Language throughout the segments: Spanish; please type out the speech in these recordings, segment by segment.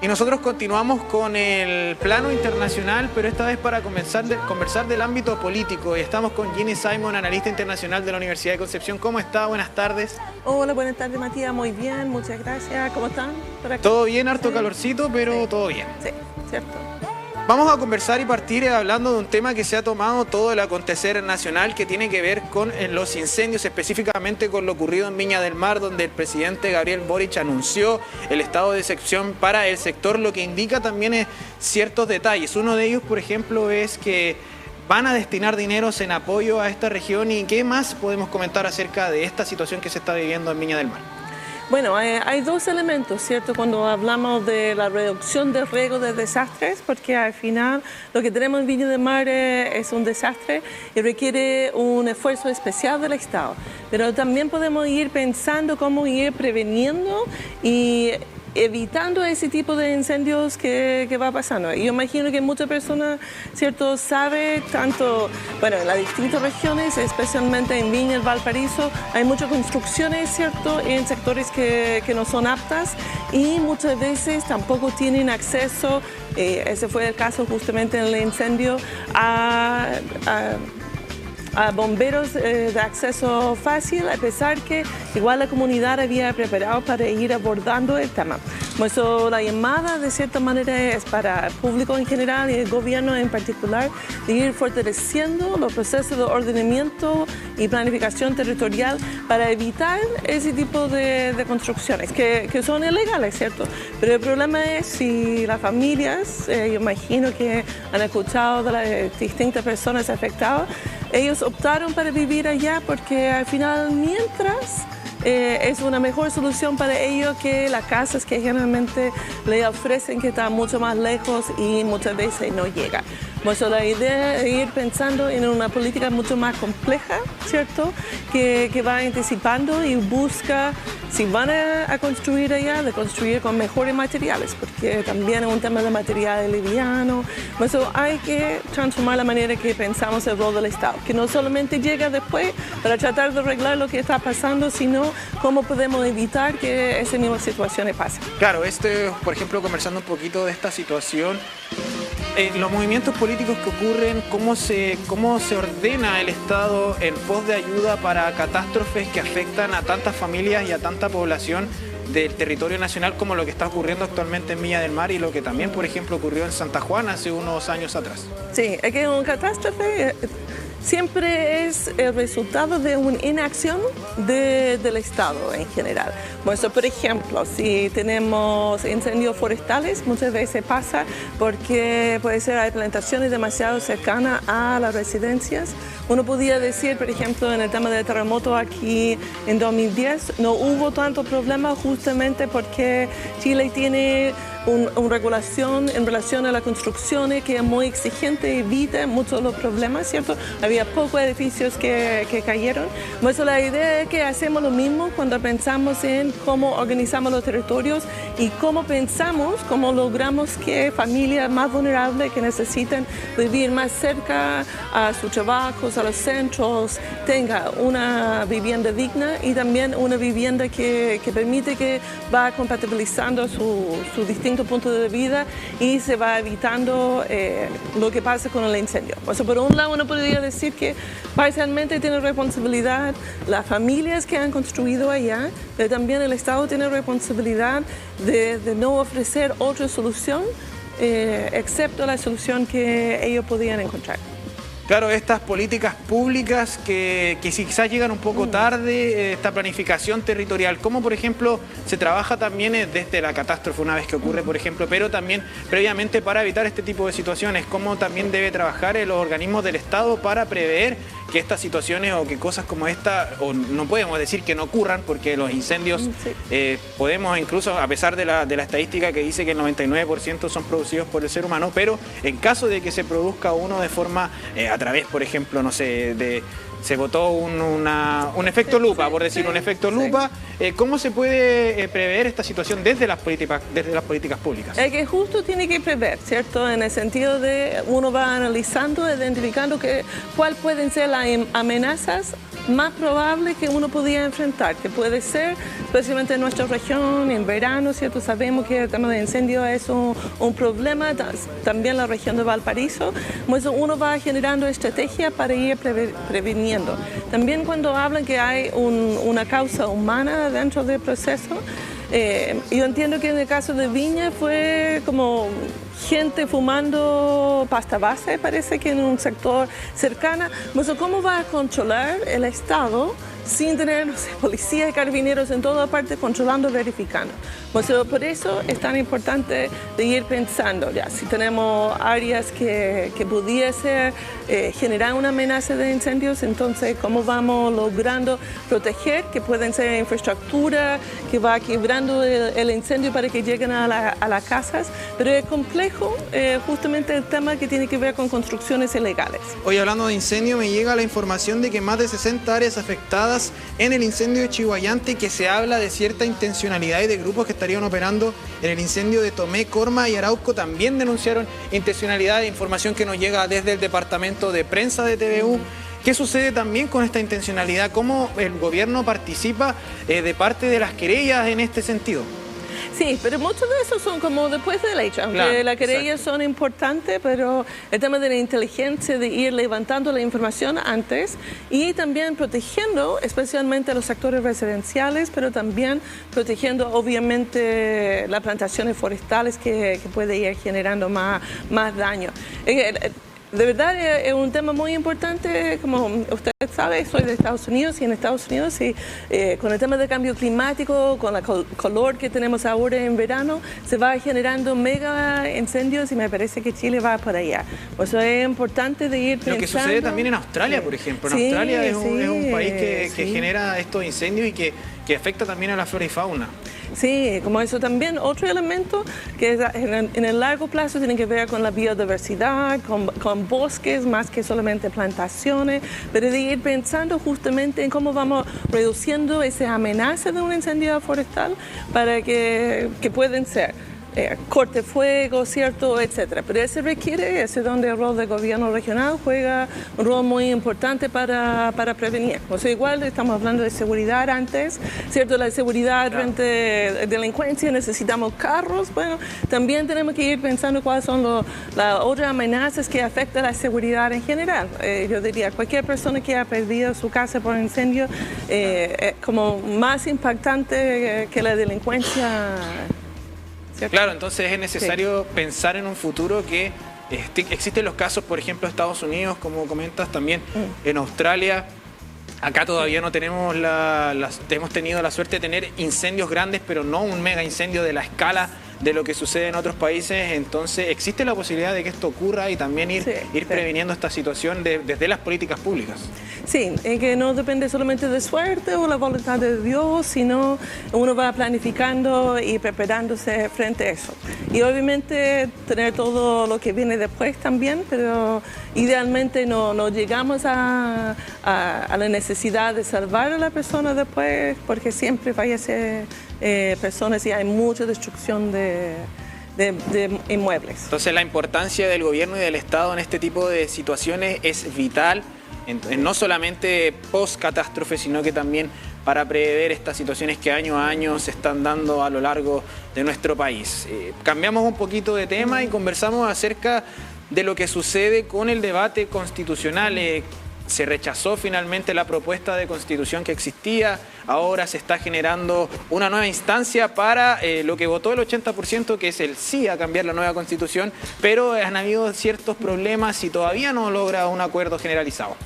Y nosotros continuamos con el plano internacional, pero esta vez para conversar del ámbito político. Y estamos con Ginny Simon, analista internacional de la Universidad de Concepción. ¿Cómo está? Buenas tardes. Hola, buenas tardes, Matías. Muy bien, muchas gracias. ¿Cómo están por acá? Todo bien, harto calorcito, pero todo bien. Sí, cierto. Vamos a conversar y partir hablando de un tema que se ha tomado todo el acontecer nacional, que tiene que ver con los incendios, específicamente con lo ocurrido en Viña del Mar, donde el presidente Gabriel Boric anunció el estado de excepción para el sector, lo que indica también ciertos detalles. Uno de ellos, por ejemplo, es que van a destinar dineros en apoyo a esta región. ¿Y qué más podemos comentar acerca de esta situación que se está viviendo en Viña del Mar? Bueno, hay dos elementos, ¿cierto? Cuando hablamos de la reducción del riesgo de desastres, porque al final lo que tenemos en Viña del Mar es un desastre y requiere un esfuerzo especial del Estado. Pero también podemos ir pensando cómo ir preveniendo y evitando ese tipo de incendios que va pasando. Yo imagino que muchas personas, ¿cierto?, saben tanto, bueno, en las distintas regiones, especialmente en Viña, el Valparaíso, hay muchas construcciones, ¿cierto?, en sectores que no son aptas y muchas veces tampoco tienen acceso, ese fue el caso justamente en el incendio, a bomberos de acceso fácil, a pesar que igual la comunidad había preparado para ir abordando el tema. Por eso la llamada de cierta manera es para el público en general y el gobierno en particular de ir fortaleciendo los procesos de ordenamiento y planificación territorial para evitar ese tipo de construcciones que son ilegales, ¿cierto? Pero el problema es si las familias, yo imagino que han escuchado de las distintas personas afectadas, ellos optaron para vivir allá porque al final mientras es una mejor solución para ellos que las casas que generalmente le ofrecen que están mucho más lejos y muchas veces no llegan. Por eso la idea es ir pensando en una política mucho más compleja, ¿cierto? Que va anticipando y busca, si van a construir allá, de construir con mejores materiales, porque también es un tema de material liviano. Por eso hay que transformar la manera que pensamos el rol del Estado, que no solamente llega después para tratar de arreglar lo que está pasando, sino cómo podemos evitar que esa misma situación pase. Claro, por ejemplo, conversando un poquito de esta situación, los movimientos políticos que ocurren, cómo se ordena el Estado en pos de ayuda para catástrofes que afectan a tantas familias y a tanta población del territorio nacional, como lo que está ocurriendo actualmente en Viña del Mar y lo que también, por ejemplo, ocurrió en Santa Juana hace unos años atrás. Sí, es que una catástrofe siempre es el resultado de una inacción del Estado en general. Por ejemplo, si tenemos incendios forestales, muchas veces pasa porque puede ser hay plantaciones demasiado cercanas a las residencias. Uno podría decir, por ejemplo, en el tema del terremoto aquí en 2010, no hubo tanto problema justamente porque Chile tiene una regulación en relación a las construcciones que es muy exigente y evita muchos de los problemas, ¿cierto? Había pocos edificios que cayeron. Por eso la idea es que hacemos lo mismo cuando pensamos en cómo organizamos los territorios y cómo pensamos, cómo logramos que familias más vulnerables que necesitan vivir más cerca a sus trabajos, a los centros, tengan una vivienda digna y también una vivienda que permite que va compatibilizando sus distintos puntos de vida y se va evitando lo que pasa con el incendio. O sea, por un lado uno podría decir que parcialmente tiene responsabilidad las familias que han construido allá, pero también el Estado tiene responsabilidad de no ofrecer otra solución excepto la solución que ellos podían encontrar. Claro, estas políticas públicas que quizás llegan un poco tarde, esta planificación territorial, como por ejemplo se trabaja también desde la catástrofe una vez que ocurre, por ejemplo, pero también previamente para evitar este tipo de situaciones, cómo también debe trabajar los organismos del Estado para prever que estas situaciones o que cosas como esta, o no podemos decir que no ocurran, porque los incendios podemos incluso, a pesar de la estadística que dice que el 99% son producidos por el ser humano, pero en caso de que se produzca uno de forma a través, por ejemplo, no sé, se votó un efecto lupa, por decir un efecto lupa. ¿Cómo se puede prever esta situación desde las políticas públicas? Es que justo tiene que prever, ¿cierto? En el sentido de uno va analizando, identificando cuáles pueden ser las amenazas más probable que uno podía enfrentar, que puede ser, especialmente en nuestra región, en verano, ¿cierto? Sabemos que el tema de incendio es un problema, también la región de Valparaíso, pues uno va generando estrategias para ir previniendo. También cuando hablan que hay una causa humana dentro del proceso, yo entiendo que en el caso de Viña fue como gente fumando pasta base, parece que en un sector cercano. ¿Cómo va a controlar el Estado sin tener, no sé, policía y carabineros en toda parte controlando, verificando? Por eso es tan importante de ir pensando, ya, si tenemos áreas que pudiese generar una amenaza de incendios, entonces cómo vamos logrando proteger, que pueden ser infraestructura, que va quebrando el incendio para que lleguen a las casas, pero es complejo justamente el tema que tiene que ver con construcciones ilegales. Hoy hablando de incendio me llega la información de que más de 60 áreas afectadas en el incendio de Chihuayante, que se habla de cierta intencionalidad y de grupos que estarían operando en el incendio de Tomé, Corma y Arauco. También denunciaron intencionalidad, de información que nos llega desde el departamento de prensa de TVU. ¿Qué sucede también con esta intencionalidad? ¿Cómo el gobierno participa de parte de las querellas en este sentido? Sí, pero muchos de esos son como después del hecho, aunque claro, las querellas son importantes, pero el tema de la inteligencia, de ir levantando la información antes y también protegiendo especialmente a los sectores residenciales, pero también protegiendo obviamente las plantaciones forestales que puede ir generando más daño. De verdad es un tema muy importante, como usted sabe, soy de Estados Unidos y en Estados Unidos con el tema del cambio climático, con el calor que tenemos ahora en verano, se va generando mega incendios y me parece que Chile va por allá. Por eso es importante de ir pensando. Lo que sucede también en Australia, por ejemplo. En Australia es un país que genera estos incendios y que afecta también a la flora y fauna. Sí, como eso también, otro elemento que en el largo plazo tiene que ver con la biodiversidad, con bosques, más que solamente plantaciones, pero de ir pensando justamente en cómo vamos reduciendo esa amenaza de un incendio forestal para que pueden ser corte fuego, ¿cierto?, etcétera. Pero eso requiere, ese es donde el rol del gobierno regional juega un rol muy importante para prevenir. O sea, igual estamos hablando de seguridad antes, ¿cierto? La seguridad frente a delincuencia, necesitamos carros. Bueno, también tenemos que ir pensando cuáles son las otras amenazas que afectan a la seguridad en general. Yo diría, cualquier persona que ha perdido su casa por incendio es como más impactante que la delincuencia. ¿Cierto? Claro, entonces es necesario pensar en un futuro que existen los casos, por ejemplo, Estados Unidos, como comentas, también en Australia. Acá todavía no tenemos hemos tenido la suerte de tener incendios grandes, pero no un mega incendio de la escala de lo que sucede en otros países. Entonces existe la posibilidad de que esto ocurra y también ir previniendo esta situación desde las políticas públicas. Sí, que no depende solamente de suerte o la voluntad de Dios, sino uno va planificando y preparándose frente a eso. Y obviamente tener todo lo que viene después también, pero idealmente no llegamos a la necesidad de salvar a la persona después, porque siempre fallece personas y hay mucha destrucción de inmuebles. Entonces la importancia del gobierno y del Estado en este tipo de situaciones es vital, no solamente post-catástrofe, sino que también para prever estas situaciones que año a año se están dando a lo largo de nuestro país. Cambiamos un poquito de tema y conversamos acerca de lo que sucede con el debate constitucional. Se rechazó finalmente la propuesta de constitución que existía, ahora se está generando una nueva instancia para lo que votó el 80%, que es el sí a cambiar la nueva constitución, pero han habido ciertos problemas y todavía no logra un acuerdo generalizado.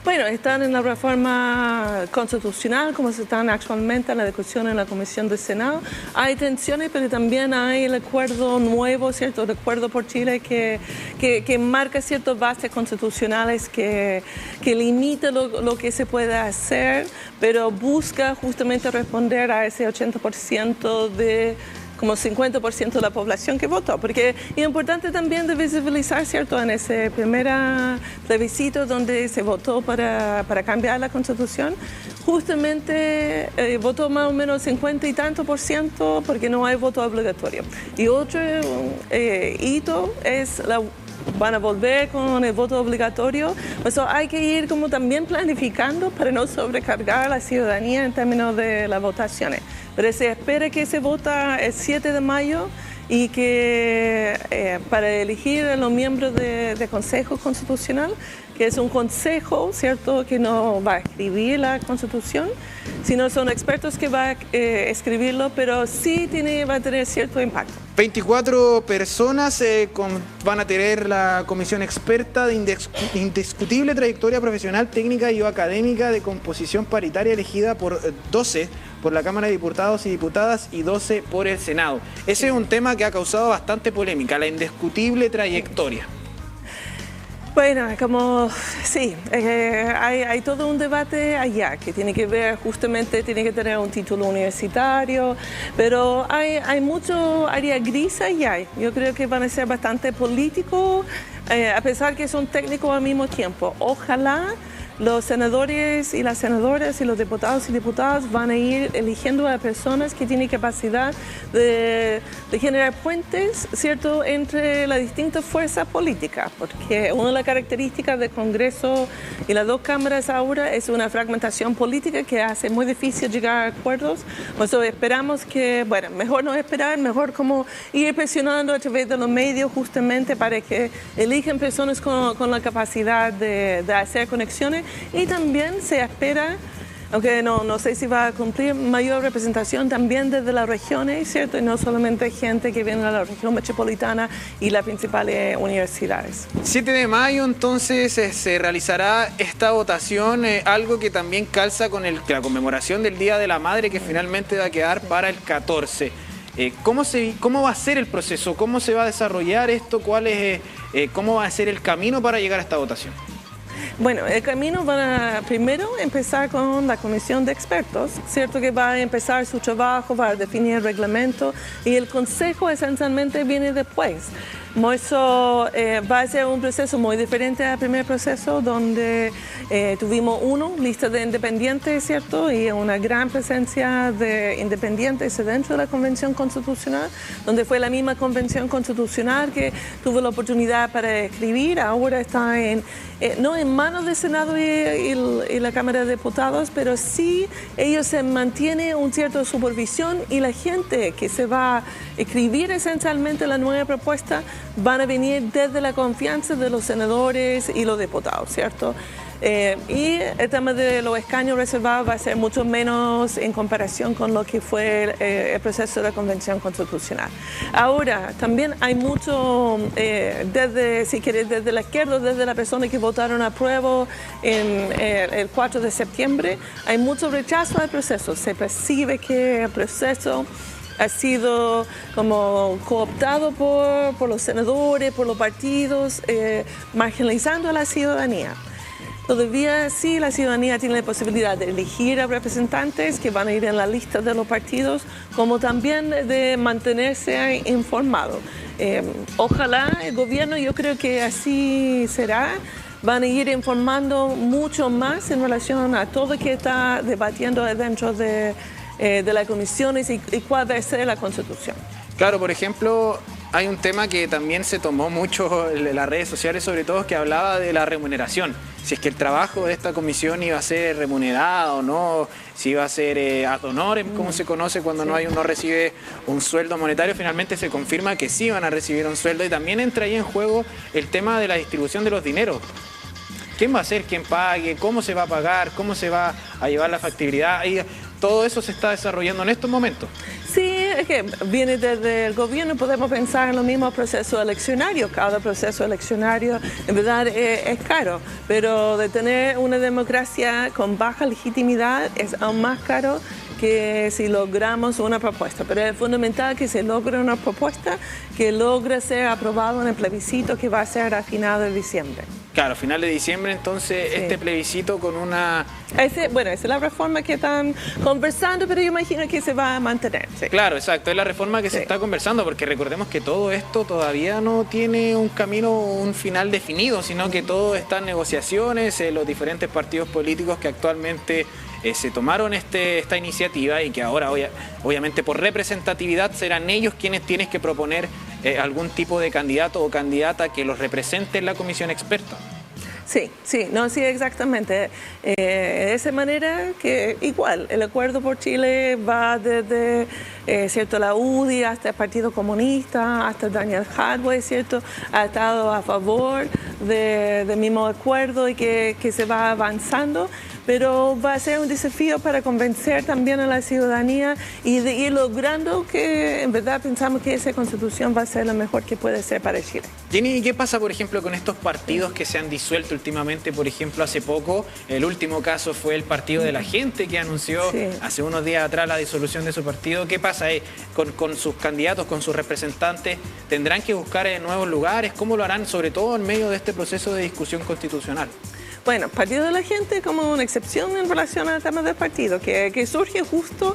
Bueno, están en la reforma constitucional, como se están actualmente en la discusión en la Comisión del Senado. Hay tensiones, pero también hay el acuerdo nuevo, ¿cierto? El acuerdo por Chile que marca ciertas bases constitucionales que limita lo que se puede hacer, pero busca justamente responder a ese 80% de como 50% de la población que votó, porque es importante también de visibilizar, ¿cierto?, en ese primer plebiscito donde se votó para cambiar la Constitución, justamente votó más o menos 50 y tanto % porque no hay voto obligatorio. Y otro hito es van a volver con el voto obligatorio. Eso hay que ir como también planificando para no sobrecargar a la ciudadanía en términos de las votaciones. Pero se espera que se vota el 7 de mayo y que para elegir a los miembros de Consejo Constitucional, que es un consejo, ¿cierto?, que no va a escribir la Constitución, sino son expertos que van a escribirlo, pero sí va a tener cierto impacto. 24 personas van a tener la comisión experta de indiscutible trayectoria profesional, técnica y o académica de composición paritaria elegida por 12 por la Cámara de Diputados y Diputadas y 12 por el Senado. Ese es un tema que ha causado bastante polémica, la indiscutible trayectoria. Bueno, como sí, hay todo un debate allá que tiene que ver justamente, tiene que tener un título universitario, pero hay mucho área gris allá. Yo creo que van a ser bastante políticos, a pesar que son técnicos al mismo tiempo. Ojalá los senadores y las senadoras y los diputados y diputadas van a ir eligiendo a personas que tienen capacidad de generar puentes, ¿cierto?, entre las distintas fuerzas políticas, porque una de las características del Congreso y las dos cámaras ahora es una fragmentación política que hace muy difícil llegar a acuerdos. Por eso esperamos que, bueno, mejor no esperar, mejor como ir presionando a través de los medios justamente para que elijan personas con la capacidad de hacer conexiones. Y también se espera, aunque no sé si va a cumplir, mayor representación también desde las regiones, ¿cierto? Y no solamente gente que viene de la región metropolitana y las principales universidades. 7 de mayo entonces se realizará esta votación, algo que también calza con la conmemoración del Día de la Madre, que finalmente va a quedar para el 14. ¿Cómo va a ser el proceso? ¿Cómo se va a desarrollar esto? ¿Cómo va a ser el camino para llegar a esta votación? Bueno, el camino va a primero empezar con la comisión de expertos, cierto que va a empezar su trabajo, va a definir el reglamento y el consejo esencialmente viene después. Eso va a ser un proceso muy diferente al primer proceso, donde tuvimos lista de independientes, ¿cierto? Y una gran presencia de independientes dentro de la Convención Constitucional, donde fue la misma Convención Constitucional que tuvo la oportunidad para escribir. Ahora está no en manos del Senado y la Cámara de Diputados, pero sí ellos se mantienen una cierta supervisión y la gente que se va a escribir esencialmente la nueva propuesta van a venir desde la confianza de los senadores y los diputados, ¿cierto? Y el tema de los escaños reservados va a ser mucho menos en comparación con lo que fue el proceso de la Convención Constitucional. Ahora, también hay mucho, desde la izquierda, desde las personas que votaron a prueba el 4 de septiembre, hay mucho rechazo al proceso. Se percibe que el proceso ha sido como cooptado por los senadores, por los partidos, marginalizando a la ciudadanía. Todavía sí la ciudadanía tiene la posibilidad de elegir a representantes que van a ir en la lista de los partidos, como también de mantenerse informado. Ojalá el gobierno, yo creo que así será, van a ir informando mucho más en relación a todo lo que está debatiendo dentro de las comisiones y cuál va a ser la Constitución. Claro, por ejemplo, hay un tema que también se tomó mucho en las redes sociales, sobre todo, que hablaba de la remuneración. Si es que el trabajo de esta comisión iba a ser remunerado o no, si iba a ser ad honorem, como se conoce cuando no recibe un sueldo monetario. Finalmente se confirma que sí van a recibir un sueldo y también entra ahí en juego el tema de la distribución de los dineros. ¿Quién va a ser quien pague? ¿Cómo se va a pagar? ¿Cómo se va a llevar la factibilidad? Y todo eso se está desarrollando en estos momentos. Sí, es que viene desde el gobierno, podemos pensar en los mismos procesos eleccionarios. Cada proceso eleccionario en verdad es caro, pero de tener una democracia con baja legitimidad es aún más caro que si logramos una propuesta. Pero es fundamental que se logre una propuesta que logre ser aprobada en el plebiscito que va a ser a final de diciembre. Claro, a final de diciembre, entonces, sí. Este plebiscito con una... Esa es la reforma que están conversando, pero yo imagino que se va a mantener. Sí. Claro, exacto, es la reforma que se está conversando, porque recordemos que todo esto todavía no tiene un camino, un final definido, sino que todo está en negociaciones, los diferentes partidos políticos que actualmente se tomaron esta iniciativa y que ahora, obviamente, por representatividad serán ellos quienes tienen que proponer algún tipo de candidato o candidata que los represente en la comisión experta. Sí, exactamente. De esa manera que igual el Acuerdo por Chile va desde cierto, la UDI hasta el Partido Comunista, hasta Daniel Jadwe, cierto, ha estado a favor del mismo acuerdo y que se va avanzando, pero va a ser un desafío para convencer también a la ciudadanía y de ir logrando que en verdad pensamos que esa constitución va a ser la mejor que puede ser para Chile. Jenny, ¿y qué pasa, por ejemplo, con estos partidos que se han disuelto últimamente? Por ejemplo, hace poco, el último caso fue el Partido de la Gente, que anunció hace unos días atrás la disolución de su partido. ¿Qué pasa con sus candidatos, con sus representantes? ¿Tendrán que buscar nuevos lugares? ¿Cómo lo harán, sobre todo en medio de este proceso de discusión constitucional? Bueno, Partido de la Gente como una excepción en relación al tema del partido, que surge justo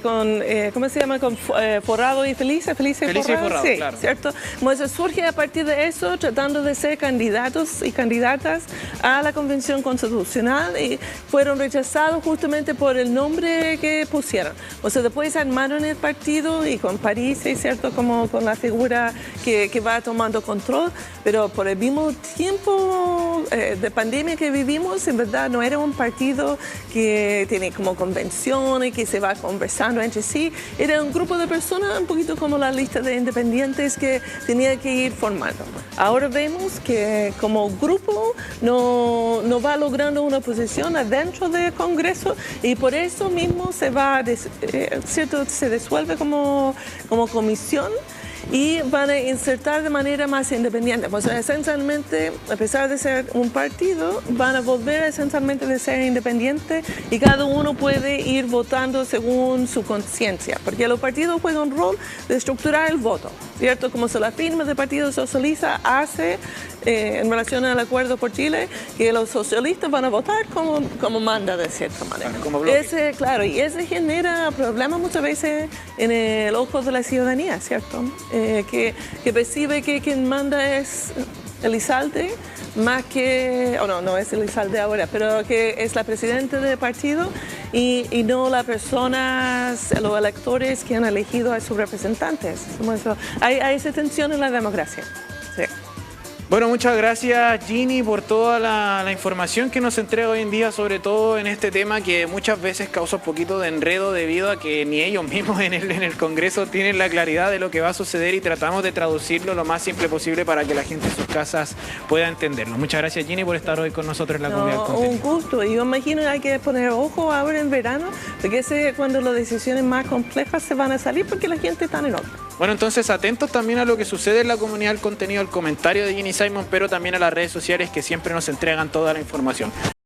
con, ¿cómo se llama? Con Forrado y Felice y Forrado, sí, claro. ¿Cierto? Entonces surge a partir de eso, tratando de ser candidatos y candidatas a la Convención Constitucional y fueron rechazados justamente por el nombre que pusieron. O sea, después armaron el partido y con París, ¿cierto? Como con la figura que va tomando control, pero por el mismo tiempo de pandemia que vivimos, en verdad no era un partido que tiene como convenciones, que se va conversando entre sí, era un grupo de personas un poquito como la lista de independientes que tenía que ir formando. Ahora vemos que como grupo no va logrando una posición adentro del Congreso y por eso mismo se va, ¿cierto? Se disuelve como comisión y van a insertar de manera más independiente. Pues esencialmente, a pesar de ser un partido, van a volver esencialmente de ser independiente y cada uno puede ir votando según su conciencia, porque los partidos juegan un rol de estructurar el voto, ¿cierto? Como se la firma del Partido Socialista hace en relación al Acuerdo por Chile, que los socialistas van a votar como manda de cierta manera. Claro, y ese genera problemas muchas veces en el ojo de la ciudadanía, ¿cierto? Que percibe que quien manda es Elizalde, más que, no es Elizalde ahora, pero que es la presidenta del partido y no las personas, los electores que han elegido a sus representantes. Hay esa tensión en la democracia. Sí. Bueno, muchas gracias, Jenny, por toda la información que nos entrega hoy en día, sobre todo en este tema que muchas veces causa un poquito de enredo debido a que ni ellos mismos en el Congreso tienen la claridad de lo que va a suceder y tratamos de traducirlo lo más simple posible para que la gente en sus casas pueda entenderlo. Muchas gracias, Jenny, por estar hoy con nosotros en la Comunidad del Contenido. Un gusto. Yo imagino que hay que poner ojo ahora en verano, porque es cuando las decisiones más complejas se van a salir porque la gente está en otra. Bueno, entonces atentos también a lo que sucede en la Comunidad del Contenido, al comentario de Jenny Simon, pero también a las redes sociales que siempre nos entregan toda la información.